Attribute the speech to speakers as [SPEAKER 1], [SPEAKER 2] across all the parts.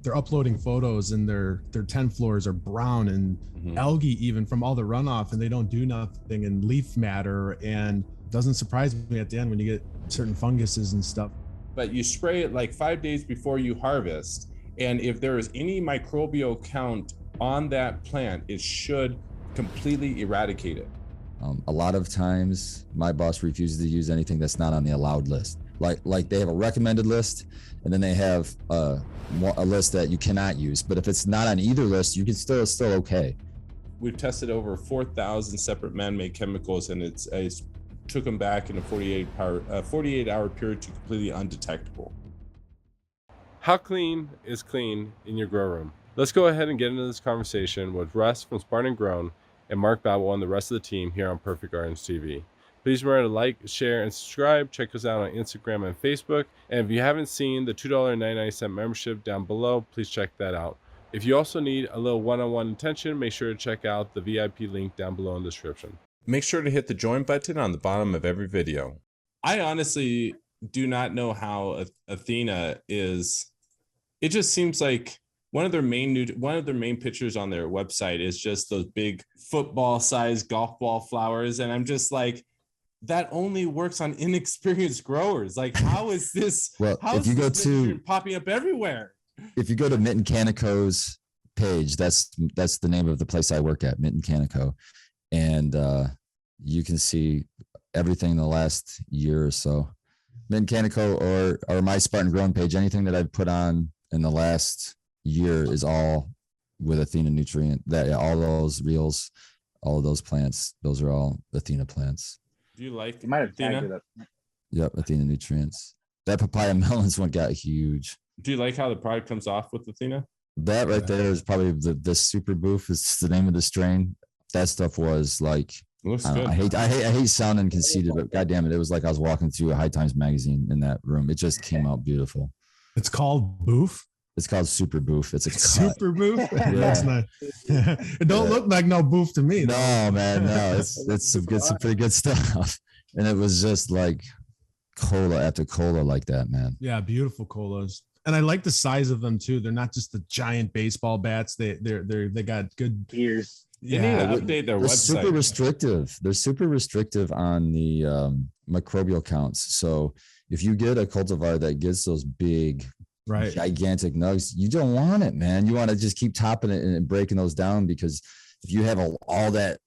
[SPEAKER 1] they're uploading photos and their 10 floors are brown and algae even from all the runoff, and they don't do nothing, and leaf matter, and it doesn't surprise me at the end when you get certain funguses and stuff.
[SPEAKER 2] But you spray it like 5 days before you harvest, and if there is any microbial count on that plant, it should completely eradicate it.
[SPEAKER 3] A lot of times my boss refuses to use anything that's not on the allowed list. Like they have a recommended list, and then they have a list that you cannot use. But if it's not on either list, you can it's still okay.
[SPEAKER 2] We've tested over 4,000 separate man-made chemicals, and it's took them back in a 48-hour period to completely undetectable.
[SPEAKER 4] How clean is clean in your grow room? Let's go ahead and get into this conversation with Russ from Spartan Grown and Mark Babel and the rest of the team here on Perfect Gardens TV. Please remember to like, share, and subscribe. Check us out on Instagram and Facebook. And if you haven't seen the $2.99 membership down below, please check that out. If you also need a little one-on-one attention, make sure to check out the VIP link down below in the description.
[SPEAKER 2] Make sure to hit the join button on the bottom of every video. I honestly do not know how Athena is. It just seems like one of their main pictures on their website is just those big football-sized golf ball flowers, and I'm just like, that only works on inexperienced growers. Like, how is this?
[SPEAKER 3] Well, if you go to
[SPEAKER 2] popping up everywhere,
[SPEAKER 3] if you go to Mitten Canico's page, that's the name of the place I work at, Mitten Canico, and you can see everything in the last year or so. Mitten Canico or my Spartan Grown page, anything that I've put on in the last year is all with Athena nutrient. That all those reels, all of those plants, those are all Athena plants.
[SPEAKER 2] Do you like
[SPEAKER 5] You might have
[SPEAKER 2] Athena?
[SPEAKER 5] tagged it up.
[SPEAKER 3] Yep, Athena nutrients. That papaya melons one got huge.
[SPEAKER 2] Do you like how the product comes off with Athena?
[SPEAKER 3] That right there is probably the super boof is the name of the strain. That stuff was like,
[SPEAKER 2] It looks
[SPEAKER 3] I
[SPEAKER 2] good.
[SPEAKER 3] hate sounding conceited, but goddamn it was like I was walking through a High Times magazine in that room. It just came out beautiful.
[SPEAKER 1] It's called Boof.
[SPEAKER 3] It's called Super Boof. It's a cut.
[SPEAKER 1] Super Boof. That's nice. It don't look like no boof to me.
[SPEAKER 3] No, man, no. It's some pretty good stuff. And it was just like cola after cola like that, man.
[SPEAKER 1] Yeah, beautiful colas. And I like the size of them too. They're not just the giant baseball bats. They got good
[SPEAKER 5] Ears.
[SPEAKER 2] They need to update their
[SPEAKER 3] They're
[SPEAKER 2] website.
[SPEAKER 3] super restrictive. They're super restrictive on the microbial counts. So if you get a cultivar that gets those big,
[SPEAKER 1] right,
[SPEAKER 3] gigantic nugs, you don't want it, man. You want to just keep topping it and breaking those down, because if you have all that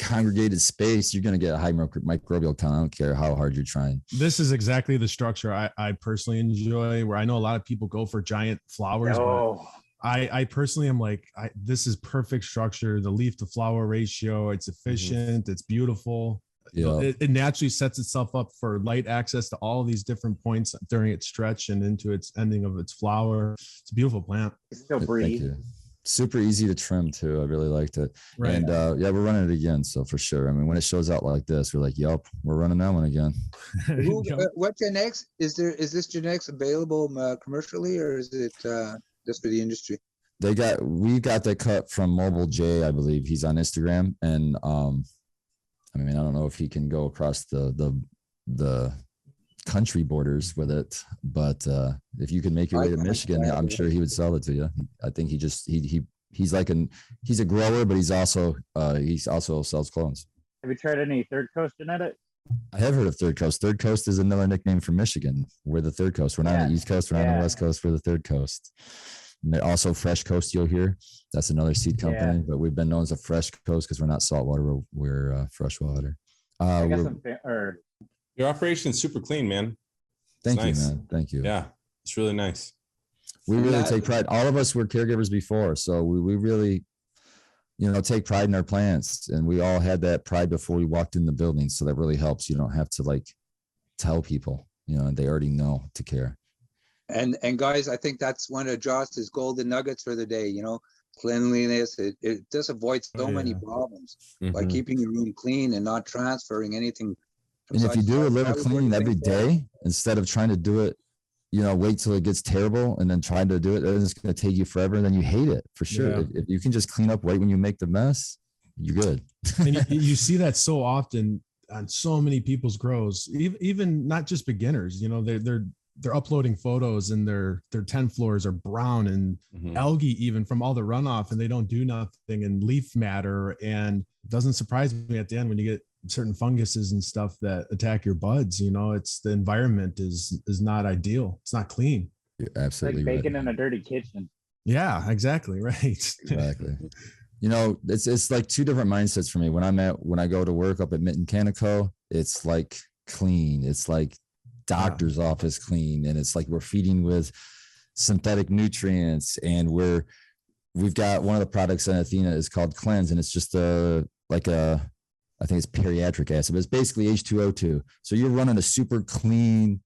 [SPEAKER 3] congregated space, you're going to get a high microbial count. I don't care how hard you're trying.
[SPEAKER 1] This is exactly the structure I personally enjoy, where I know a lot of people go for giant flowers.
[SPEAKER 5] Oh,
[SPEAKER 1] I personally am like, this is perfect structure. The leaf to flower ratio, it's efficient, it's beautiful.
[SPEAKER 3] Yeah.
[SPEAKER 1] It naturally sets itself up for light access to all these different points during its stretch and into its ending of its flower. It's a beautiful plant.
[SPEAKER 5] it's still
[SPEAKER 3] Thank
[SPEAKER 5] breathe.
[SPEAKER 3] you. Super easy to trim too. I really liked it.
[SPEAKER 1] Right.
[SPEAKER 3] And yeah, we're running it again. So for sure. I mean, when it shows out like this, we're like, yup, we're running that one again.
[SPEAKER 6] What genetics is there? Is this genetics available commercially, or is it just for the industry?
[SPEAKER 3] We got that cut from Mobile J, I believe. He's on Instagram, and I mean, I don't know if he can go across the country borders with it, but if you can make your way to Michigan, I'm sure he would sell it to you. I think he's a grower, but he's also sells clones.
[SPEAKER 5] Have you tried any Third Coast genetics?
[SPEAKER 3] I have heard of Third Coast. Third Coast is another nickname for Michigan. We're the Third Coast. We're not on the East Coast. We're not on the West Coast. We're the Third Coast. And also Fresh Coast, you'll hear. That's another seed company, but we've been known as a Fresh Coast because we're not saltwater. We're freshwater.
[SPEAKER 5] I got
[SPEAKER 2] Your operation is super clean, man.
[SPEAKER 3] Thank you,
[SPEAKER 2] nice.
[SPEAKER 3] man. Thank you.
[SPEAKER 2] Yeah, it's really nice.
[SPEAKER 3] We really take pride. All of us were caregivers before, so we really, take pride in our plants, and we all had that pride before we walked in the building. So that really helps. You don't have to like tell people, and they already know to care.
[SPEAKER 6] And guys, I think that's one of Josh's golden nuggets for the day. Cleanliness. It just avoids so many problems by keeping your room clean and not transferring anything.
[SPEAKER 3] And if you do a little cleaning every day, instead of trying to do it, wait till it gets terrible and then trying to do it, it's going to take you forever. And then you hate it for sure.
[SPEAKER 1] Yeah.
[SPEAKER 3] If you can just clean up right when you make the mess, you're good.
[SPEAKER 1] And you see that so often on so many people's grows, even not just beginners. they're uploading photos and their 10 floors are brown and algae even from all the runoff, and they don't do nothing, and leaf matter. And it doesn't surprise me at the end when you get certain funguses and stuff that attack your buds. You know, it's the environment is not ideal. It's not clean.
[SPEAKER 3] You're
[SPEAKER 5] It's
[SPEAKER 3] absolutely
[SPEAKER 5] like
[SPEAKER 3] right.
[SPEAKER 5] baking in a dirty kitchen.
[SPEAKER 1] Yeah, exactly. Right.
[SPEAKER 3] Exactly. You know, it's like two different mindsets for me. When I go to work up at Mitten Canico, it's like clean. It's like doctor's office clean, and it's like we're feeding with synthetic nutrients, and we've got one of the products in Athena is called Cleanse, and it's just I think it's periatric acid, but it's basically H2O2. So you're running a super clean,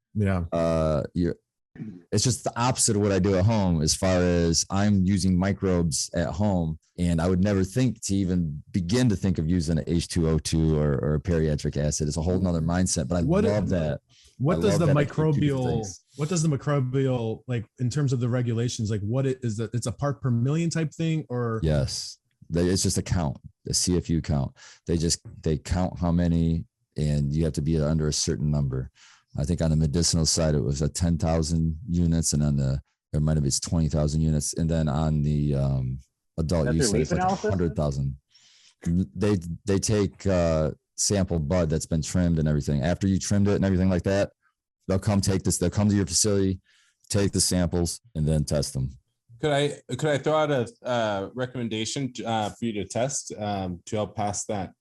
[SPEAKER 3] it's just the opposite of what I do at home, as far as I'm using microbes at home. And I would never think to even begin to think of using an H2O2 or a periatric acid. It's a whole nother mindset, but I love that.
[SPEAKER 1] What
[SPEAKER 3] I
[SPEAKER 1] does
[SPEAKER 3] love
[SPEAKER 1] the
[SPEAKER 3] that I can do different
[SPEAKER 1] microbial,
[SPEAKER 3] things.
[SPEAKER 1] what does the microbial, like in terms of the regulations, like what it is that it's a part per million type thing, or?
[SPEAKER 3] Yes. It's just a count, a CFU count. They count how many, and you have to be under a certain number. I think on the medicinal side, it was 10,000 units, and on it might have been 20,000 units. And then on the adult
[SPEAKER 5] That's
[SPEAKER 3] use,
[SPEAKER 5] their
[SPEAKER 3] it's like
[SPEAKER 5] leaf analysis?
[SPEAKER 3] 100,000. They take sample bud that's been trimmed and everything. After you trimmed it and everything like that, they'll come they'll come to your facility, take the samples, and then test them.
[SPEAKER 2] Could I throw out a recommendation for you to test to help pass that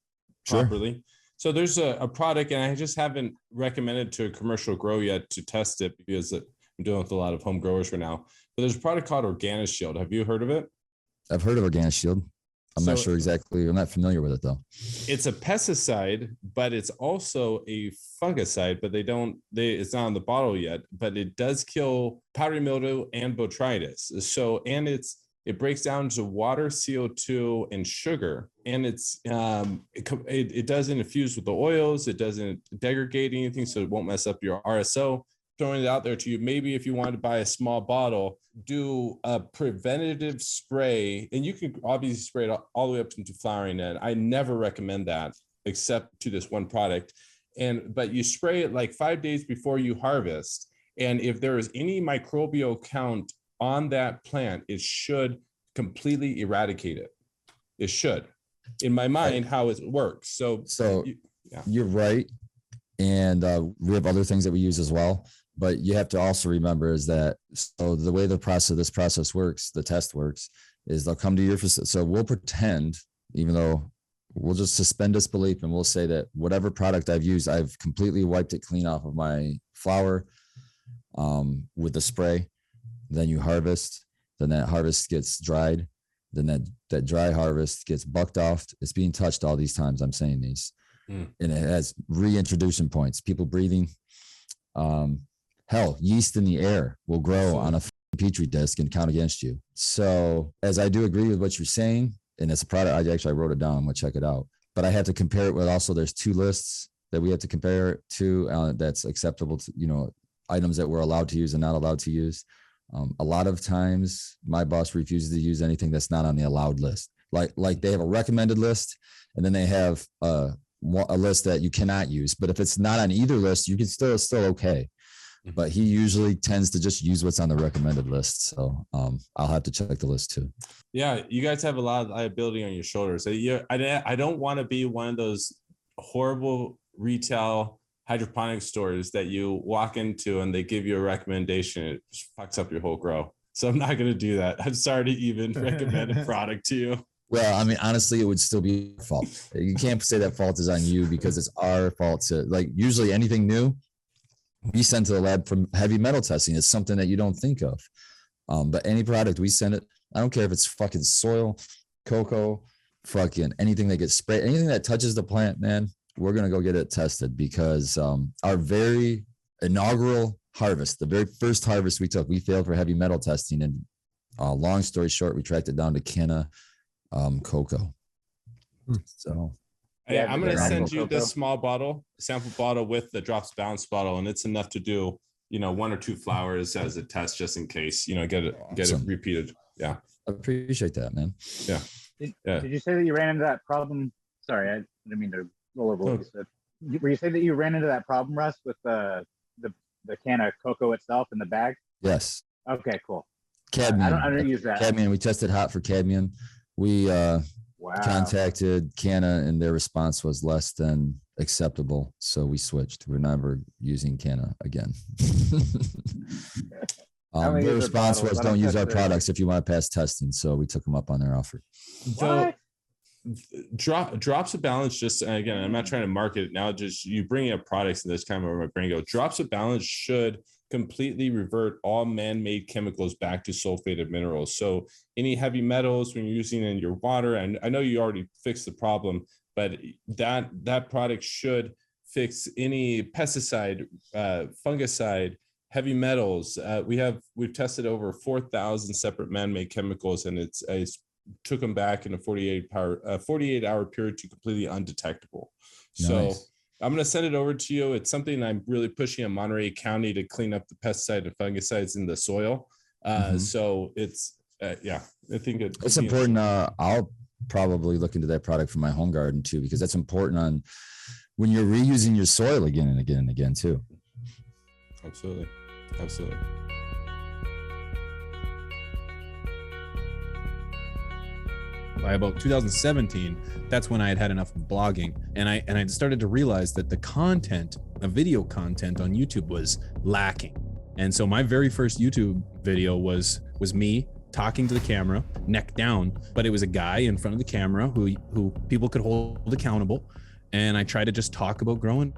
[SPEAKER 3] Sure.
[SPEAKER 2] properly? So there's a product, and I just haven't recommended to a commercial grow yet to test it because I'm dealing with a lot of home growers right now. But there's a product called OrganiShield. Have you heard of it?
[SPEAKER 3] I've heard of OrganiShield. I'm not
[SPEAKER 2] So-
[SPEAKER 3] sure exactly. I'm not familiar with it though.
[SPEAKER 2] It's a pesticide, but it's also a fungicide, but it's not on the bottle yet, but it does kill powdery mildew and botrytis. So, and it breaks down to water, CO2, and sugar. And it doesn't infuse with the oils. It doesn't degrade anything, so it won't mess up your RSO. Throwing it out there to you, maybe if you want to buy a small bottle, do a preventative spray, and you can obviously spray it all the way up into flowering. And I never recommend that except to this one product. But you spray it like 5 days before you harvest. And if there is any microbial count on that plant, it should completely eradicate it. It should, in my mind, how it works. So
[SPEAKER 3] You're right. And we have other things that we use as well. But you have to also remember is that, so the way this process works, the test works, is they'll come to your facility. So we'll pretend, even though we'll just suspend disbelief, and we'll say that whatever product I've used, I've completely wiped it clean off of my flower with the spray. Then you harvest, then that harvest gets dried. Then that dry harvest gets bucked off. It's being touched all these times I'm saying these. And it has reintroduction points, people breathing. Hell, yeast in the air will grow on a Petri disk and count against you. So as I do agree with what you're saying, and it's a product, I wrote it down, I'm gonna check it out. But I have to compare it with also, there's 2 lists that we have to compare it to that's acceptable to, items that we're allowed to use and not allowed to use. A lot of times my boss refuses to use anything that's not on the allowed list. Like they have a recommended list, and then they have a list that you cannot use. But if it's not on either list, you can still okay. But he usually tends to just use what's on the recommended list. So I'll have to check the list too.
[SPEAKER 2] Yeah, you guys have a lot of liability on your shoulders. I don't want to be one of those horrible retail hydroponic stores that you walk into and they give you a recommendation. It just fucks up your whole grow. So I'm not going to do that. I'm sorry to even recommend a product to you.
[SPEAKER 3] Well, I mean, honestly, it would still be your fault. You can't say that fault is on you, because it's our fault to, like, usually anything new, we send to the lab from heavy metal testing. It's something that you don't think of. But any product we send it, I don't care if it's fucking soil, cocoa, fucking anything that gets sprayed, anything that touches the plant, man, we're going to go get it tested, because our very inaugural harvest, the very first harvest we took, we failed for heavy metal testing. And long story short, we tracked it down to Canna cocoa. So
[SPEAKER 2] Yeah, I'm going to
[SPEAKER 5] Yeah,
[SPEAKER 2] send you
[SPEAKER 5] cocoa.
[SPEAKER 2] this small bottle, sample bottle with the drops balance bottle, and it's enough to do, 1 or 2 flowers as a test, just in case, get it
[SPEAKER 3] Awesome.
[SPEAKER 2] repeated. Yeah.
[SPEAKER 3] I appreciate that, man.
[SPEAKER 2] Yeah.
[SPEAKER 5] Did you say that you ran into that problem? Sorry, I didn't mean to roll over what you said. Were you saying that you ran into that problem, Russ, with the the can of cocoa itself in the bag?
[SPEAKER 3] Yes.
[SPEAKER 5] Okay, cool.
[SPEAKER 3] Cadmium.
[SPEAKER 5] I don't use that.
[SPEAKER 3] Cadmium. We tested hot for cadmium. We
[SPEAKER 5] Wow.
[SPEAKER 3] contacted Canna, and their response was less than acceptable. So we switched. We're never using Canna again.
[SPEAKER 5] Only
[SPEAKER 3] Their
[SPEAKER 5] use their
[SPEAKER 3] response
[SPEAKER 5] bottles.
[SPEAKER 3] was,
[SPEAKER 5] I
[SPEAKER 3] don't
[SPEAKER 5] don't
[SPEAKER 3] use
[SPEAKER 5] touch
[SPEAKER 3] our
[SPEAKER 5] their-
[SPEAKER 3] products if you want to pass testing. So we took them up on their offer.
[SPEAKER 2] Though,
[SPEAKER 5] What?
[SPEAKER 2] drops of balance, just, and again, I'm not trying to market it now, just you bringing up products and this kind of where my brain goes. Drops of balance should completely revert all man-made chemicals back to sulfated minerals. So any heavy metals when you're using it in your water, and I know you already fixed the problem, but that product should fix any pesticide, fungicide, heavy metals. We've tested over 4,000 separate man-made chemicals, and it's took them back in a 48-hour period to completely undetectable. So
[SPEAKER 3] Nice.
[SPEAKER 2] I'm going to send it over to you. It's something I'm really pushing in Monterey County to clean up the pesticide and fungicides in the soil. So it's, yeah, I think
[SPEAKER 3] It's important. I'll probably look into that product for my home garden too, because that's important on when you're reusing your soil again and again and again too.
[SPEAKER 2] Absolutely. Absolutely.
[SPEAKER 7] By about 2017, that's when I had enough blogging, and I started to realize that the content, the video content on YouTube was lacking. And so my very first YouTube video was me talking to the camera, neck down, but it was a guy in front of the camera who people could hold accountable. And I tried to just talk about growing